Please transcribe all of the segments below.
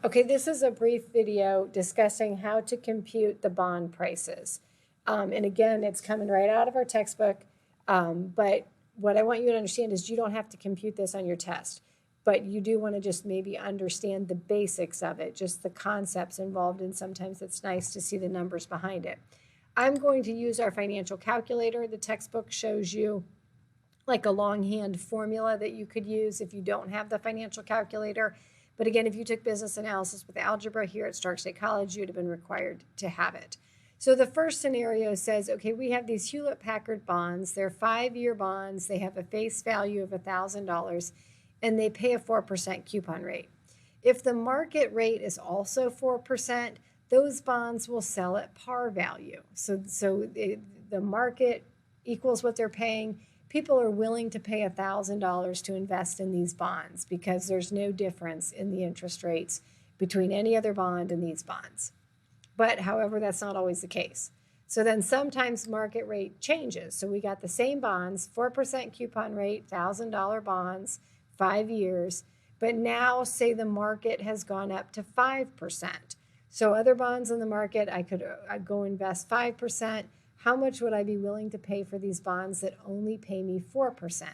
Okay, this is a brief video discussing how to compute the bond prices. And again, it's coming right out of our textbook. But what I want you to understand is you don't have to compute this on your test, but you do want to just maybe understand the basics of it, just the concepts involved, and sometimes it's nice to see the numbers behind it. I'm going to use our financial calculator. The textbook shows you like a longhand formula that you could use if you don't have the financial calculator. But again, if you took business analysis with algebra here at Stark State College, you'd have been required to have it. So the first scenario says, okay, we have these Hewlett-Packard bonds. They're 5-year bonds. They have a face value of $1,000, and they pay a 4% coupon rate. If the market rate is also 4%, those bonds will sell at par value. So the market equals what they're paying. People are willing to pay $1,000 to invest in these bonds because there's no difference in the interest rates between any other bond and these bonds. But however, that's not always the case. So then sometimes market rate changes. So we got the same bonds, 4% coupon rate, $1,000 bonds, 5 years. But now say the market has gone up to 5%. So other bonds in the market, I'd go invest 5%. How much would I be willing to pay for these bonds that only pay me 4%?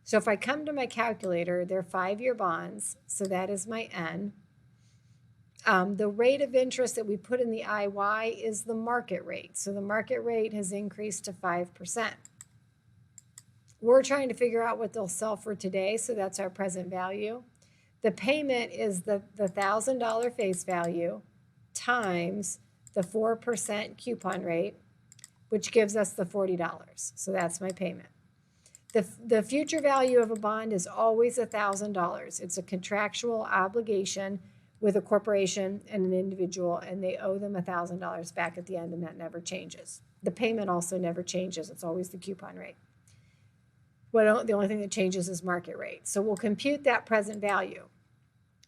So if I come to my calculator, they're 5-year bonds, so that is my N. The rate of interest that we put in the IY is the market rate. So the market rate has increased to 5%. We're trying to figure out what they'll sell for today, so that's our present value. The payment is the $1,000 face value times the 4% coupon rate, which gives us the $40. So that's my payment. The future value of a bond is always $1,000. It's a contractual obligation with a corporation and an individual, and they owe them $1,000 back at the end, and that never changes. The payment also never changes. It's always the coupon rate. The only thing that changes is market rate. So we'll compute that present value.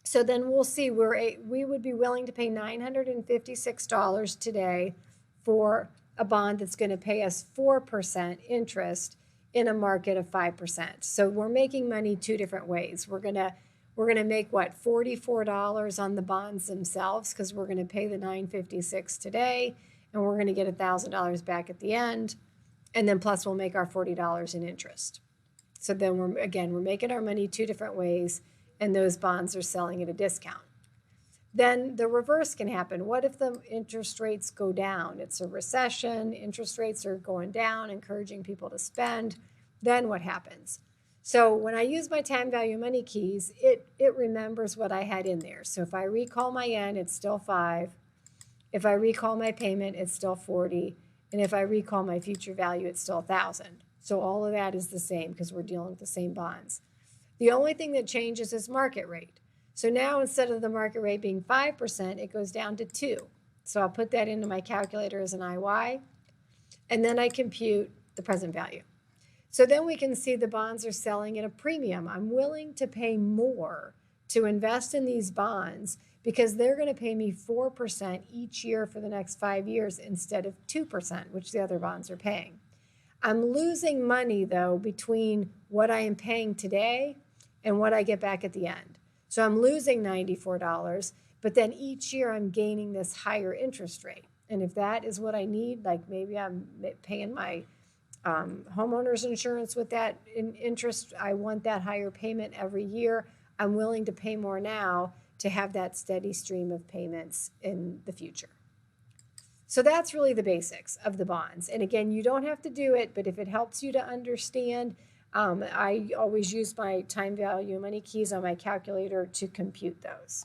So then we'll see we would be willing to pay $956 today for a bond that's going to pay us 4% interest in a market of 5%. So we're making money two different ways. We're going to make what, $44 on the bonds themselves, because we're going to pay the $956 today, and we're going to get $1,000 back at the end, and then plus we'll make our $40 in interest. So then we're making our money two different ways, and those bonds are selling at a discount. Then the reverse can happen. What if the interest rates go down? It's a recession, interest rates are going down, encouraging people to spend. Then what happens? So when I use my time value money keys, it remembers what I had in there. So if I recall my N, it's still 5. If I recall my payment, it's still 40. And if I recall my future value, it's still 1,000. So all of that is the same because we're dealing with the same bonds. The only thing that changes is market rate. So now instead of the market rate being 5%, it goes down to 2. So I'll put that into my calculator as an IY, and then I compute the present value. So then we can see the bonds are selling at a premium. I'm willing to pay more to invest in these bonds because they're going to pay me 4% each year for the next 5 years instead of 2%, which the other bonds are paying. I'm losing money, though, between what I am paying today and what I get back at the end. So I'm losing $94, but then each year I'm gaining this higher interest rate. And if that is what I need, like maybe I'm paying my homeowner's insurance with that interest, I want that higher payment every year, I'm willing to pay more now to have that steady stream of payments in the future. So that's really the basics of the bonds. And again, you don't have to do it, but if it helps you to understand, I always use my time value money keys on my calculator to compute those.